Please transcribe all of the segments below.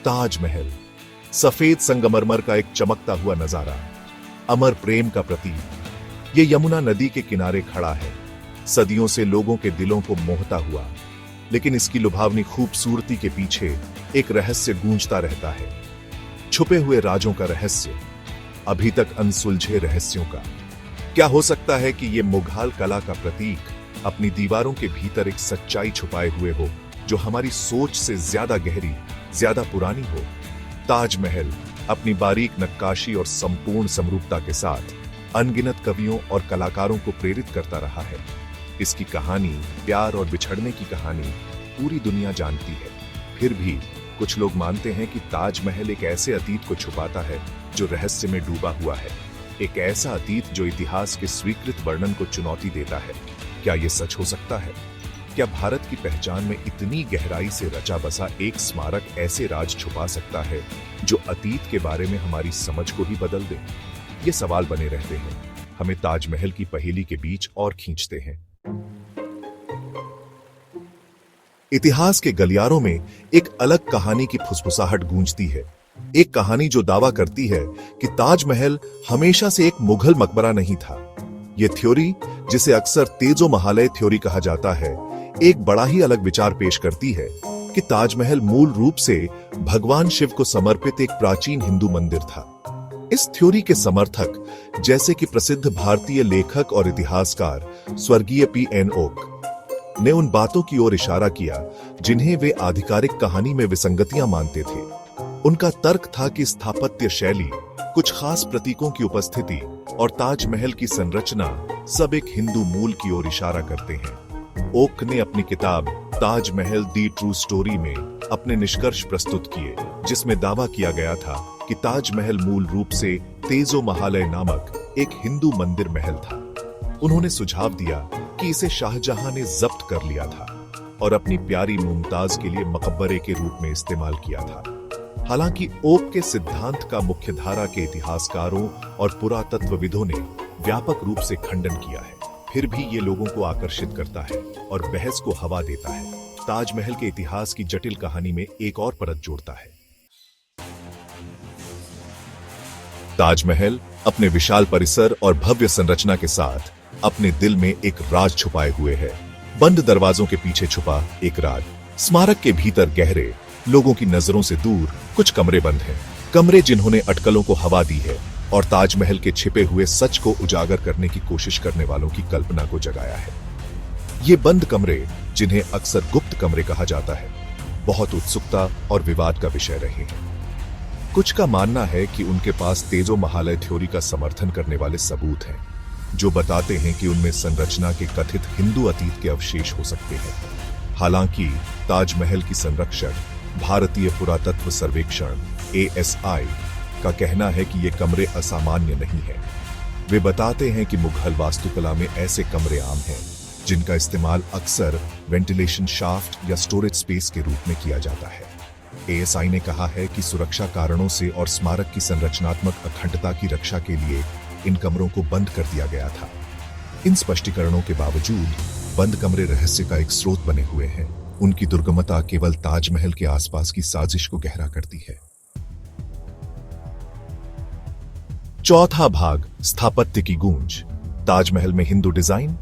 ताजमहल, सफेद संगमरमर का एक चमकता हुआ नजारा, अमर प्रेम का प्रतीक। ये यमुना नदी के किनारे खड़ा है, सदियों से लोगों के दिलों को मोहता हुआ। लेकिन इसकी लुभावनी खूबसूरती के पीछे एक रहस्य गूंजता रहता है, छुपे हुए राजों का रहस्य, अभी तक अनसुलझे रहस्यों का। क्या हो सकता है कि ये मुघल कला का प्रतीक अपनी दीवारों के भीतर एक सच्चाई छुपाए हुए हो, जो हमारी सोच से ज्यादा गहरी, ज्यादा पुरानी हो। ताजमहल अपनी बारीक नक्काशी और संपूर्ण समरूपता के साथ अनगिनत कवियों और कलाकारों को प्रेरित करता रहा है। इसकी कहानी, प्यार और बिछड़ने की कहानी पूरी दुनिया जानती है। फिर भी कुछ लोग मानते हैं कि ताजमहल एक ऐसे अतीत को छुपाता है जो रहस्य में डूबा हुआ है, एक ऐसा अतीत जो इतिहास के स्वीकृत वर्णन को चुनौती देता है। क्या यह सच हो सकता है? क्या भारत की पहचान में इतनी गहराई से रचा बसा एक स्मारक ऐसे राज छुपा सकता है जो अतीत के बारे में हमारी समझ को ही बदल दे? ये सवाल बने रहते हैं, हमें ताजमहल की पहेली के बीच और खींचते हैं। इतिहास के गलियारों में एक अलग कहानी की फुसफुसाहट गूंजती है, एक कहानी जो दावा करती है कि ताजमहल हमेशा से एक मुगल मकबरा नहीं था। यह थ्योरी, जिसे अक्सर तेजो महालय थ्योरी कहा जाता है, एक बड़ा ही अलग विचार पेश करती है कि ताजमहल मूल रूप से भगवान शिव को समर्पित एक प्राचीन हिंदू मंदिर था। इस थ्योरी के समर्थक, जैसे कि प्रसिद्ध भारतीय लेखक और इतिहासकार स्वर्गीय पी.एन. ओक, ने उन बातों की ओर इशारा किया जिन्हें वे आधिकारिक कहानी में विसंगतियां मानते थे। उनका तर्क था कि स्थापत्य शैली, कुछ खास प्रतीकों की उपस्थिति और ताजमहल की संरचना सब एक हिंदू मूल की ओर इशारा करते हैं। ओक ने अपनी किताब ताजमहल दी ट्रू स्टोरी में अपने निष्कर्ष प्रस्तुत किए, जिसमें दावा किया गया था कि ताजमहल मूल रूप से तेजो महालय नामक एक हिंदू मंदिर महल था। उन्होंने सुझाव दिया कि इसे शाहजहां ने जब्त कर लिया था और अपनी प्यारी मुमताज के लिए मकबरे के रूप में इस्तेमाल किया था। हालांकि ओक के सिद्धांत का मुख्यधारा के इतिहासकारों और पुरातत्वविदों ने व्यापक रूप से खंडन किया है। फिर भी ये लोगों को आकर्षित करता है और बहस को हवा देता है। ताजमहल के इतिहास की जटिल कहानी में एक और परत जोड़ता है। ताजमहल अपने विशाल परिसर और भव्य संरचना के साथ अपने दिल में एक राज छुपाए हुए है। बंद दरवाजों के पीछे छुपा एक राज। स्मारक के भीतर गहरे, लोगों की नजरों से दूर कुछ कमरे बंद हैं, कमरे जिन्होंने अटकलों को हवा दी है और ताजमहल के छिपे हुए सच को उजागर करने की कोशिश करने वालों की कल्पना को जगाया है। ये बंद कमरे, जिन्हें अक्सर गुप्त कमरे कहा जाता है, बहुत उत्सुकता और विवाद का विषय रहे हैं। कुछ का मानना है कि उनके पास तेजो महालय थ्योरी का समर्थन करने वाले सबूत हैं, जो बताते हैं कि उनमें संरचना के कथित हिंदू अतीत के अवशेष हो सकते हैं। हालांकि ताजमहल की संरक्षक भारतीय पुरातत्व सर्वेक्षण ASI का कहना है कि ये कमरे असामान्य नहीं है। वे बताते हैं कि मुगल वास्तुकला में ऐसे कमरे आम हैं जिनका इस्तेमाल अक्सर वेंटिलेशन शाफ्ट या स्टोरेज स्पेस के रूप में किया जाता है। ASI ने कहा है कि सुरक्षा कारणों से और स्मारक की संरचनात्मक अखंडता की रक्षा के लिए इन कमरों को बंद कर दिया गया था। इन स्पष्टीकरणों के बावजूद बंद कमरे रहस्य का एक स्रोत बने हुए हैं। उनकी दुर्गमता केवल ताजमहल के आसपास की साजिश को गहरा करती है। चौथा भाग, स्थापत्य की गूंज। ताजमहल में हिंदू डिजाइन।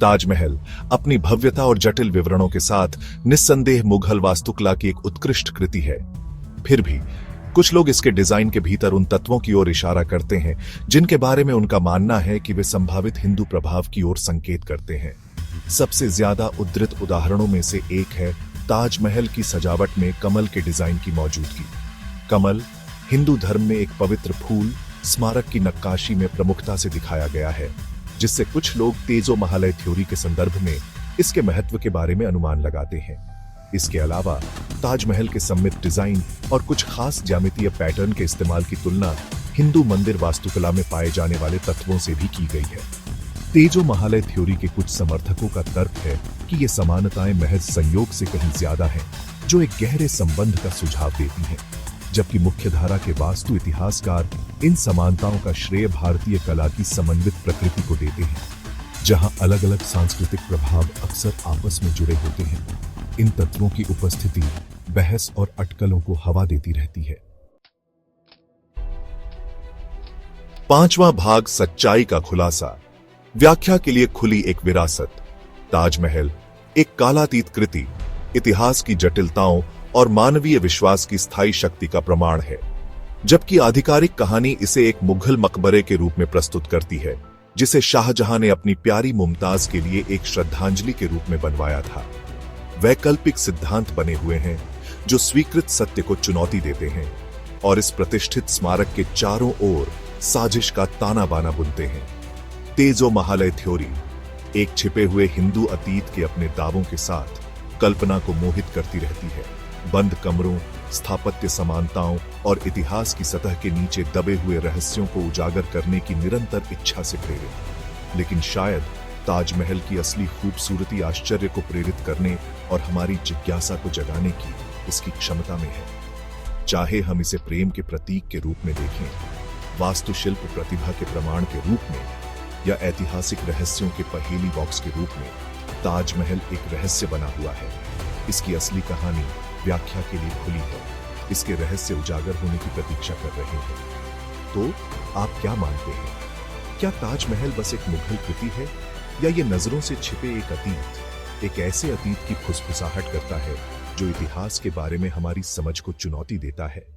ताजमहल अपनी भव्यता और जटिल विवरणों के साथ निस्संदेह मुगल वास्तुकला की एक उत्कृष्ट कृति है। फिर भी कुछ लोग इसके डिजाइन के भीतर उन तत्वों की ओर इशारा करते हैं जिनके बारे में उनका मानना है कि वे संभावित हिंदू प्रभाव की ओर संकेत करते हैं। सबसे ज्यादा उद्धृत उदाहरणों में से एक है ताजमहल की सजावट में कमल के डिजाइन की मौजूदगी। कमल हिंदू धर्म में एक पवित्र फूल स्मारक की नक्काशी में प्रमुखता से दिखाया गया है, जिससे कुछ लोग तेजो महालय थ्योरी के संदर्भ में इसके महत्व के बारे में अनुमान लगाते हैं। इसके अलावा ताजमहल के सममित डिजाइन और कुछ खास ज्यामितीय पैटर्न के इस्तेमाल की तुलना हिंदू मंदिर वास्तुकला में पाए जाने वाले तत्वों से भी की गई है। तेजो महालय थ्योरी के कुछ समर्थकों का तर्क है कि ये समानताएं महज संयोग से कहीं ज्यादा हैं, जो एक गहरे संबंध का सुझाव देती हैं, जबकि मुख्यधारा के वास्तु इतिहासकार इन समानताओं का श्रेय भारतीय कला की समन्वित प्रकृति को देते हैं, जहां अलग अलग सांस्कृतिक प्रभाव अक्सर आपस में जुड़े होते हैं। इन तत्वों की उपस्थिति बहस और अटकलों को हवा देती रहती है। पांचवां भाग, सच्चाई का खुलासा। व्याख्या के लिए खुली एक विरासत। ताजमहल एक कालातीत कृति, इतिहास की जटिलताओं और मानवीय विश्वास की स्थायी शक्ति का प्रमाण है, जबकि आधिकारिक कहानी इसे एक मुगल मकबरे के रूप में प्रस्तुत करती है, जिसे शाहजहां ने अपनी प्यारी मुमताज के लिए एक श्रद्धांजलि के रूप में बनवाया था। वैकल्पिक सिद्धांत बने हुए हैं जो स्वीकृत सत्य को चुनौती देते हैं और इस प्रतिष्ठित स्मारक के चारों ओर साजिश का ताना बाना बुनते हैं। तेजो महालय थ्योरी एक छिपे हुए हिंदू अतीत के अपने दावों के साथ कल्पना को मोहित करती रहती है, बंद कमरों, स्थापत्य समानताओं और इतिहास की सतह के नीचे दबे हुए रहस्यों को उजागर करने की निरंतर इच्छा से प्रेरित। लेकिन शायद ताजमहल की असली खूबसूरती आश्चर्य को प्रेरित करने और हमारी जिज्ञासा को जगाने की इसकी क्षमता में है। चाहे हम इसे प्रेम के प्रतीक के रूप में देखें, वास्तुशिल्प प्रतिभा के प्रमाण के रूप में, या ऐतिहासिक रहस्यों के पहेली बॉक्स के रूप में, ताजमहल एक रहस्य बना हुआ है। इसकी असली कहानी व्याख्या के लिए खुली है। इसके रहस्य उजागर होने की प्रतीक्षा कर रहे हैं। तो आप क्या मानते हैं? क्या ताजमहल बस एक मुगल कृति है, या ये नजरों से छिपे एक अतीत, एक ऐसे अतीत की फुसफुसाहट करता है जो इतिहास के बारे में हमारी समझ को चुनौती देता है?